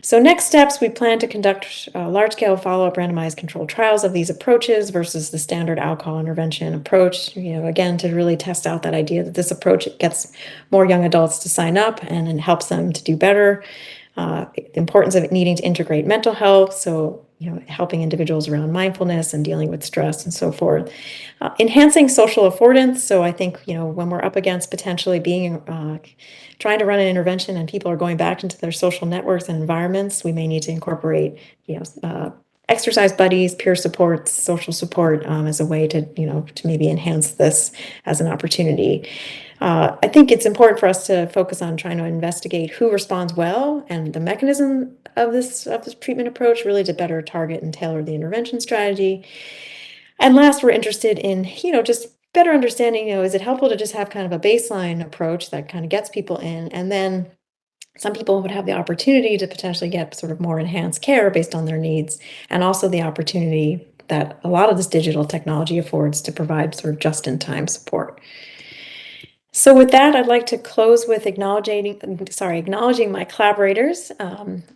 So next steps, we plan to conduct large-scale follow-up randomized controlled trials of these approaches versus the standard alcohol intervention approach, again, to really test out that idea that this approach gets more young adults to sign up and it helps them to do better. The importance of it needing to integrate mental health, so helping individuals around mindfulness and dealing with stress and so forth. Enhancing social affordance, so I think when we're up against potentially being trying to run an intervention and people are going back into their social networks and environments, we may need to incorporate exercise buddies, peer support, social support as a way to to maybe enhance this as an opportunity. I think it's important for us to focus on trying to investigate who responds well and the mechanism of this treatment approach, really to better target and tailor the intervention strategy. And last, we're interested in just better understanding, is it helpful to just have kind of a baseline approach that kind of gets people in, and then some people would have the opportunity to potentially get sort of more enhanced care based on their needs, and also the opportunity that a lot of this digital technology affords to provide sort of just-in-time support. So with that, I'd like to close with acknowledging my collaborators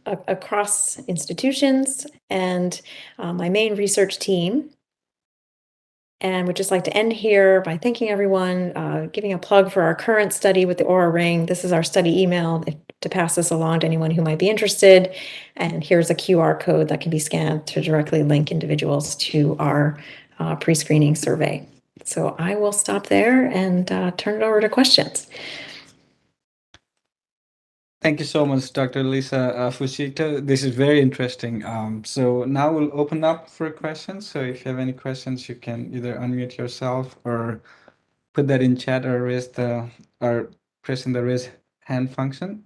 across institutions and my main research team. And would just like to end here by thanking everyone, giving a plug for our current study with the Aura Ring. This is our study email to pass this along to anyone who might be interested. And here's a QR code that can be scanned to directly link individuals to our pre-screening survey. So I will stop there and turn it over to questions. Thank you so much, Dr. Lisa Fucito. This is very interesting. So now we'll open up for questions. So if you have any questions, you can either unmute yourself or put that in chat or pressing the raise hand function.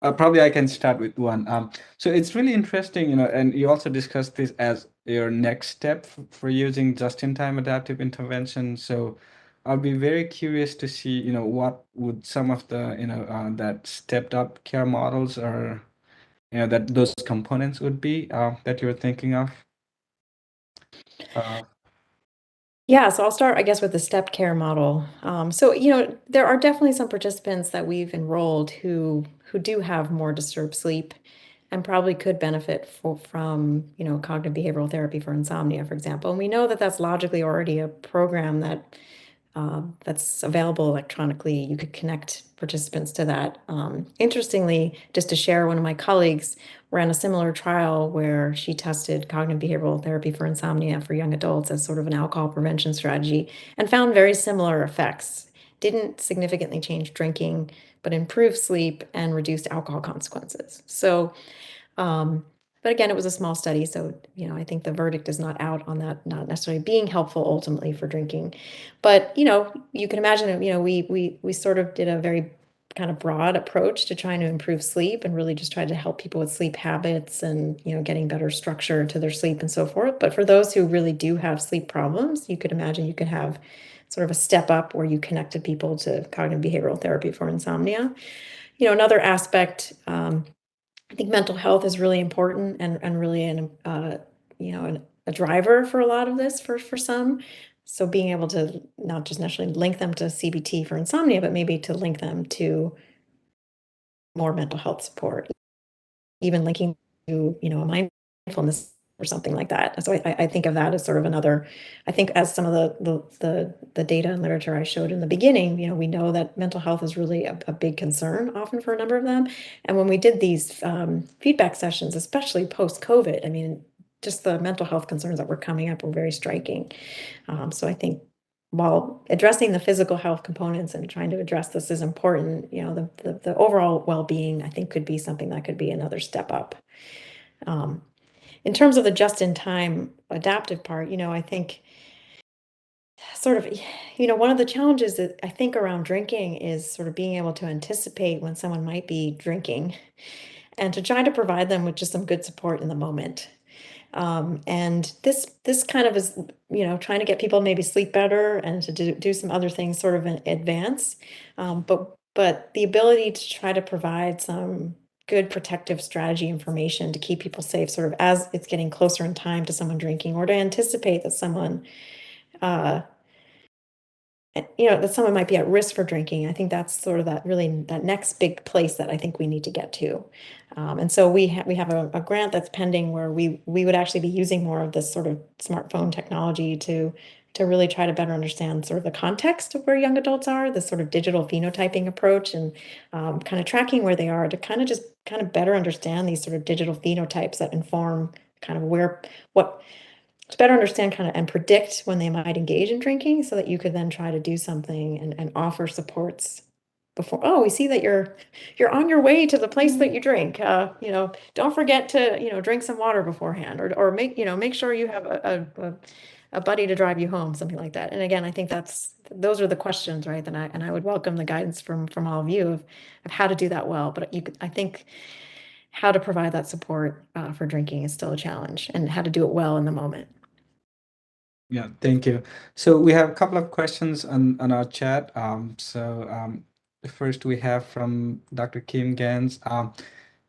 Probably I can start with one. So it's really interesting, and you also discussed this as your next step for using just-in-time adaptive intervention. So I'll be very curious to see, what would some of the, that stepped up care models or, that those components would be that you're thinking of. Uh, Yeah, so I'll start, I guess, with the stepped care model. So, there are definitely some participants that we've enrolled who do have more disturbed sleep and probably could benefit from, cognitive behavioral therapy for insomnia, for example. And we know that that's logically already a program that's available electronically. You could connect participants to that. Interestingly, just to share, one of my colleagues ran a similar trial where she tested cognitive behavioral therapy for insomnia for young adults as sort of an alcohol prevention strategy and found very similar effects. Didn't significantly change drinking, but improved sleep and reduced alcohol consequences. So, but again, it was a small study, so I think the verdict is not out on that, not necessarily being helpful ultimately for drinking. But you can imagine, we sort of did a very kind of broad approach to trying to improve sleep and really just tried to help people with sleep habits and getting better structure to their sleep and so forth. But for those who really do have sleep problems, you could imagine you could have sort of a step up where you connected people to cognitive behavioral therapy for insomnia. Another aspect. I think mental health is really important and really a driver for a lot of this for some. So being able to not just necessarily link them to CBT for insomnia, but maybe to link them to more mental health support, even linking to, a mindfulness or something like that. So I think of that as sort of another, I think as some of the data and literature I showed in the beginning, we know that mental health is really a big concern often for a number of them. And when we did these feedback sessions, especially post-COVID, I mean, just the mental health concerns that were coming up were very striking. So I think while addressing the physical health components and trying to address this is important, the overall well-being, I think, could be something that could be another step up. In terms of the just-in-time adaptive part, I think sort of, one of the challenges that I think around drinking is sort of being able to anticipate when someone might be drinking and to try to provide them with just some good support in the moment. And this kind of is, trying to get people maybe sleep better and to do some other things sort of in advance. But the ability to try to provide some good protective strategy information to keep people safe, sort of as it's getting closer in time to someone drinking, or to anticipate that someone, uh, that someone might be at risk for drinking. I think that's sort of that next big place that I think we need to get to. And so we have a grant that's pending where we would actually be using more of this sort of smartphone technology to really try to better understand sort of the context of where young adults are, the sort of digital phenotyping approach, and kind of tracking where they are to kind of better understand these sort of digital phenotypes that inform kind of what to better understand kind of and predict when they might engage in drinking so that you could then try to do something and offer supports before. Oh, we see that you're on your way to the place that you drink. Don't forget to, drink some water beforehand, or make sure you have a buddy to drive you home, something like that. And again, I think those are the questions, right? And I would welcome the guidance from all of you of how to do that well. But I think how to provide that support for drinking is still a challenge, and how to do it well in the moment. Yeah, thank you. So we have a couple of questions on our chat. The first we have from Dr. Kim Gans.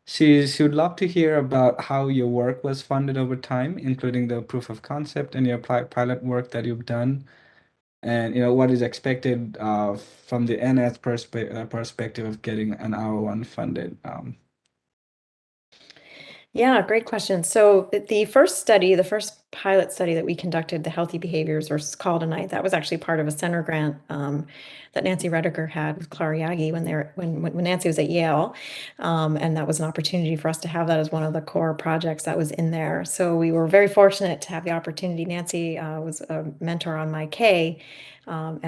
She would love to hear about how your work was funded over time, including the proof of concept and your pilot work that you've done, and what is expected from the NS perspective of getting an R1 funded. Yeah, great question. So the first pilot study that we conducted, the healthy behaviors versus call to night, that was actually part of a center grant that Nancy Rediker had with Clara Yagi when Nancy was at Yale, and that was an opportunity for us to have that as one of the core projects that was in there. So we were very fortunate to have the opportunity. Nancy was a mentor on my K. And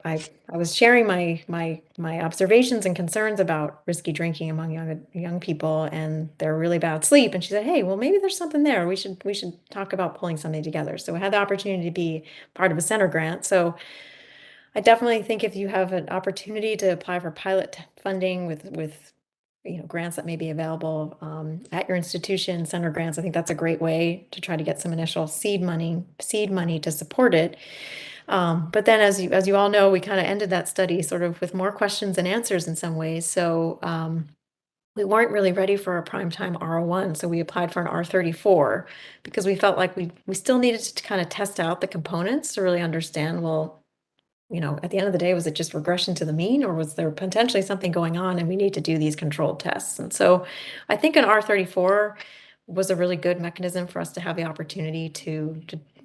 I was sharing my observations and concerns about risky drinking among young people and their really bad sleep. And she said, "Hey, well, maybe there's something there. We should talk about pulling something together." So we had the opportunity to be part of a center grant. So I definitely think if you have an opportunity to apply for pilot funding with grants that may be available at your institution, center grants. I think that's a great way to try to get some initial seed money to support it. But then, as you all know, we kind of ended that study sort of with more questions than answers in some ways. So we weren't really ready for a primetime R01, so we applied for an R34 because we felt like we still needed to kind of test out the components to really understand, well, at the end of the day, was it just regression to the mean, or was there potentially something going on and we need to do these controlled tests? And so I think an R34 was a really good mechanism for us to have the opportunity to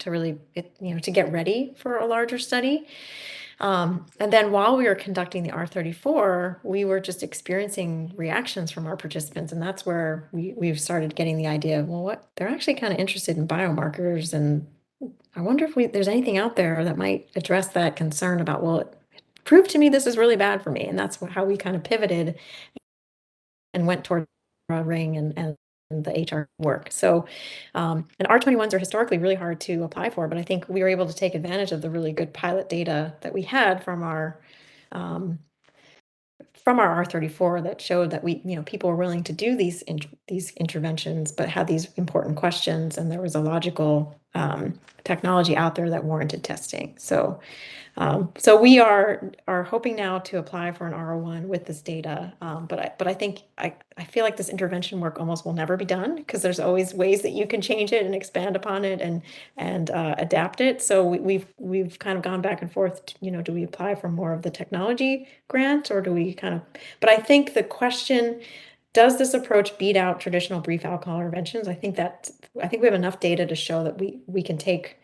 really, to get ready for a larger study. And then while we were conducting the R34, we were just experiencing reactions from our participants. And that's where we've started getting the idea of, well, they're actually kind of interested in biomarkers. And I wonder if there's anything out there that might address that concern about, well, it proved to me this is really bad for me. And that's how we kind of pivoted and went toward ring and the HR work. So, and R21s are historically really hard to apply for, but I think we were able to take advantage of the really good pilot data that we had from our R34 that showed that people were willing to do these interventions, but had these important questions, and there was a logical technology out there that warranted testing. So we are hoping now to apply for an R01 with this data. But I think I feel like this intervention work almost will never be done because there's always ways that you can change it and expand upon it and adapt it. So we've kind of gone back and forth. Do we apply for more of the technology grant, or do we kind of? But I think the question, does this approach beat out traditional brief alcohol interventions? I think we have enough data to show that we can take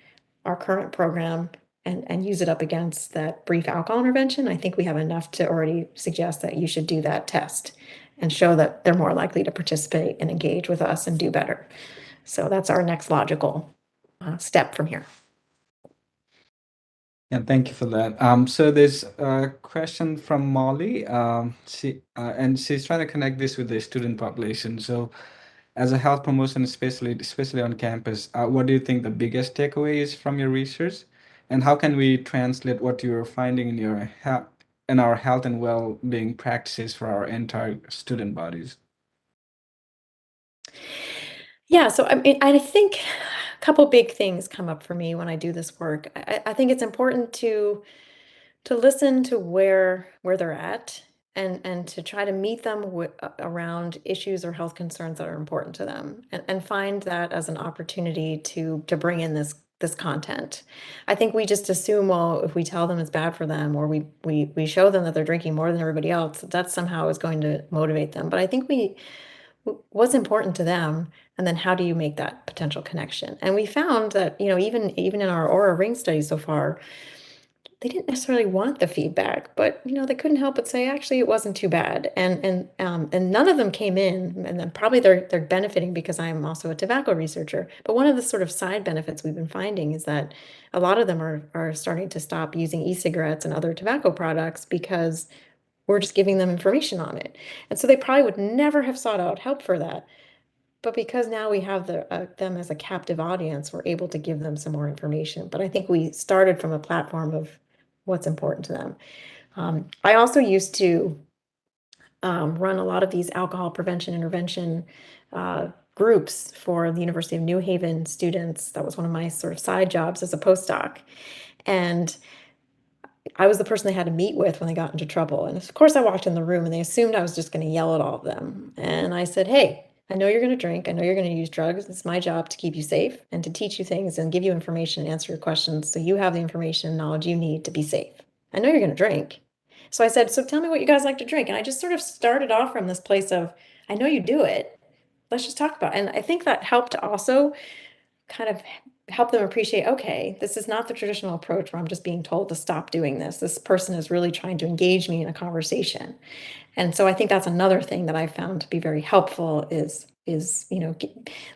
our current program and use it up against that brief alcohol intervention. I think we have enough to already suggest that you should do that test and show that they're more likely to participate and engage with us and do better. So that's our next logical step from here. Yeah, thank you for that. So there's a question from Molly. She's trying to connect this with the student population. So, as a health promotion, especially on campus, what do you think the biggest takeaway is from your research, and how can we translate what you're finding in our health and well-being practices for our entire student bodies? Yeah, so I think a couple big things come up for me when I do this work. I think it's important to listen to where they're at and to try to meet them around issues or health concerns that are important to them, and find that as an opportunity to bring in this content. I think we just assume, well, if we tell them it's bad for them, or we show them that they're drinking more than everybody else, that somehow is going to motivate them. But I think what's important to them, and then how do you make that potential connection? And we found that, even in our Aura Ring study so far, they didn't necessarily want the feedback, but they couldn't help but say, actually, it wasn't too bad. And none of them came in, and then probably they're benefiting because I'm also a tobacco researcher. But one of the sort of side benefits we've been finding is that a lot of them are starting to stop using e-cigarettes and other tobacco products because we're just giving them information on it. And so they probably would never have sought out help for that. But because now we have them as a captive audience, we're able to give them some more information. But I think we started from a platform of what's important to them. I also used to run a lot of these alcohol prevention intervention groups for the University of New Haven students. That was one of my sort of side jobs as a postdoc. And I was the person they had to meet with when they got into trouble. And of course, I walked in the room and they assumed I was just going to yell at all of them. And I said, hey, I know you're going to drink. I know you're going to use drugs. It's my job to keep you safe and to teach you things and give you information and answer your questions so you have the information and knowledge you need to be safe. I know you're going to drink. So I said, so tell me what you guys like to drink. And I just sort of started off from this place of, I know you do it. Let's just talk about it. And I think that helped also kind of help them appreciate, okay, this is not the traditional approach where I'm just being told to stop doing this. This person is really trying to engage me in a conversation. And so I think that's another thing that I found to be very helpful is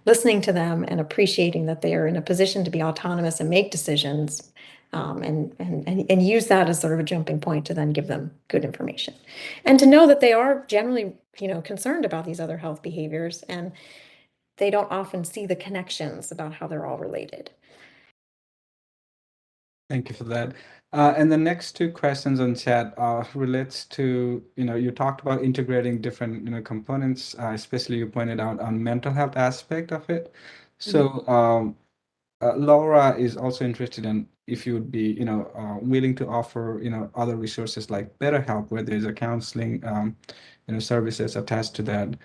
listening to them and appreciating that they are in a position to be autonomous and make decisions, and use that as sort of a jumping point to then give them good information. And to know that they are generally, concerned about these other health behaviors, and they don't often see the connections about how they're all related. Thank you for that. And the next two questions on chat relates to, you talked about integrating different, components, especially you pointed out on mental health aspect of it. So Laura is also interested in if you would be, willing to offer, other resources like BetterHelp, where there's a counseling, services attached to that.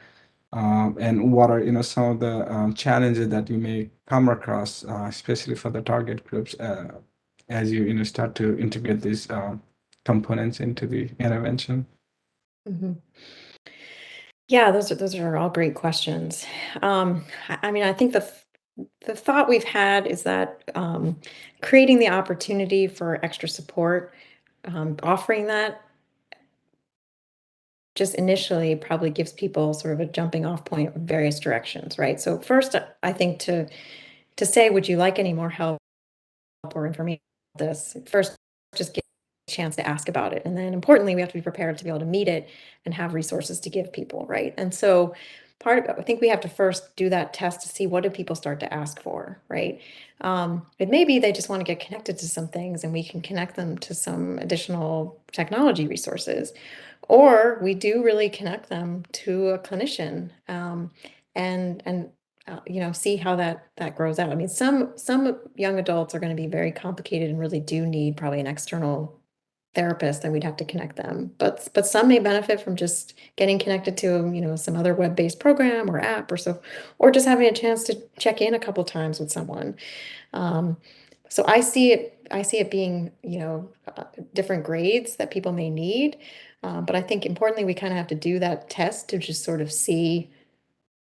And what are, some of the challenges that you may come across, especially for the target groups, as you, start to integrate these components into the intervention? Mhm. Yeah, those are all great questions. I mean, I think the thought we've had is that creating the opportunity for extra support, offering that just initially probably gives people sort of a jumping off point of various directions, right? So first, I think to say, would you like any more help or information about this? First, just get a chance to ask about it. And then importantly, we have to be prepared to be able to meet it and have resources to give people, right? And so I think we have to first do that test to see what do people start to ask for, right? It may be they just want to get connected to some things and we can connect them to some additional technology resources. Or we do really connect them to a clinician, and see how that grows out. I mean, some young adults are going to be very complicated and really do need probably an external therapist, and we'd have to connect them. But some may benefit from just getting connected to some other web-based program or app or just having a chance to check in a couple times with someone. Um, so I see it being, different grades that people may need. But I think importantly, we kind of have to do that test to just sort of see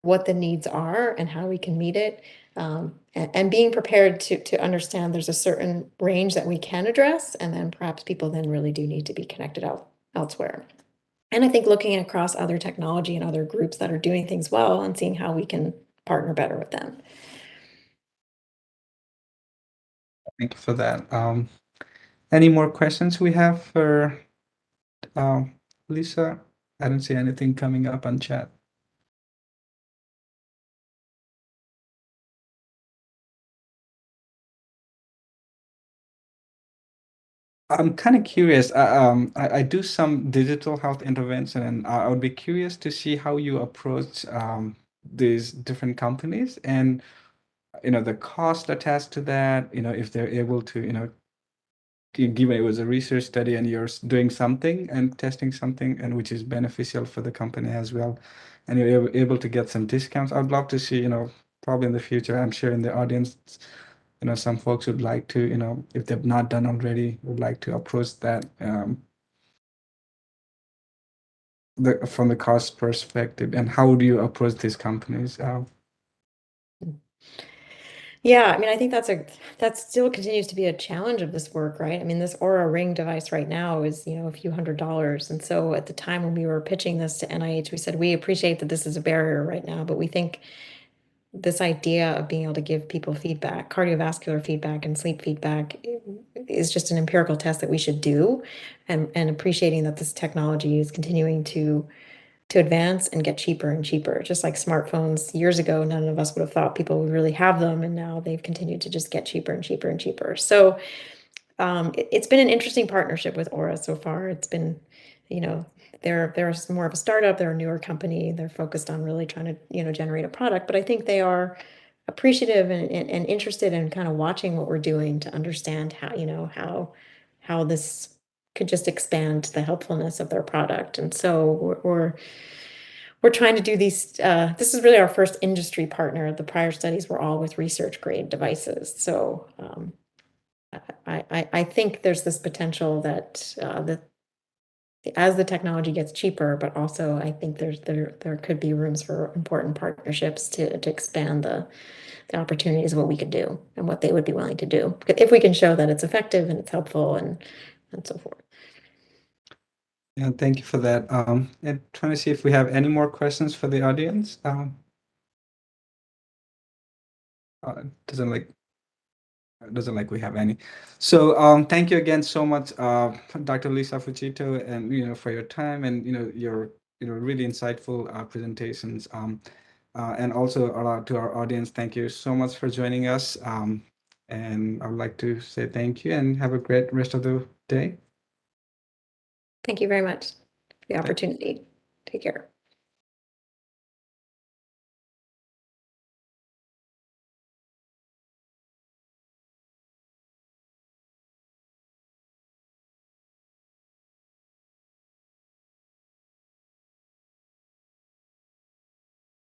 what the needs are and how we can meet it. And being prepared to understand there's a certain range that we can address, and then perhaps people then really do need to be connected elsewhere. And I think looking across other technology and other groups that are doing things well and seeing how we can partner better with them. Thank you for that. Any more questions we have for um, Lisa? I don't see anything coming up on chat. I'm kind of curious. I do some digital health intervention, and I would be curious to see how you approach these different companies and the cost attached to that. If they're able to given it was a research study and you're doing something and testing something and which is beneficial for the company as well, and you're able to get some discounts. I'd love to see, probably in the future, I'm sure in the audience, some folks would like to, if they've not done already, would like to approach that from the cost perspective. And how do you approach these companies? Yeah, I mean, I think that still continues to be a challenge of this work, right? I mean, this Aura Ring device right now is, a few $100s. And so at the time when we were pitching this to NIH, we said we appreciate that this is a barrier right now, but we think this idea of being able to give people feedback, cardiovascular feedback and sleep feedback is just an empirical test that we should do, and appreciating that this technology is continuing to advance and get cheaper and cheaper. Just like smartphones years ago, none of us would have thought people would really have them, and now they've continued to just get cheaper and cheaper and cheaper. So it's been an interesting partnership with Aura so far. It's been, they're more of a startup, they're a newer company, they're focused on really trying to, generate a product, but I think they are appreciative and interested in kind of watching what we're doing to understand how this could just expand the helpfulness of their product. And so we're trying to do these. This is really our first industry partner. The prior studies were all with research grade devices. So I think there's this potential that as the technology gets cheaper, but also I think there could be rooms for important partnerships to expand the opportunities of what we could do and what they would be willing to do if we can show that it's effective and it's helpful and so forth. Yeah, thank you for that. And trying to see if we have any more questions for the audience. Doesn't like we have any. So thank you again so much, Dr. Lisa Fucito, and for your time and your really insightful presentations. And also to our audience, thank you so much for joining us. And I would like to say thank you and have a great rest of the day. Thank you very much for the opportunity. Take care.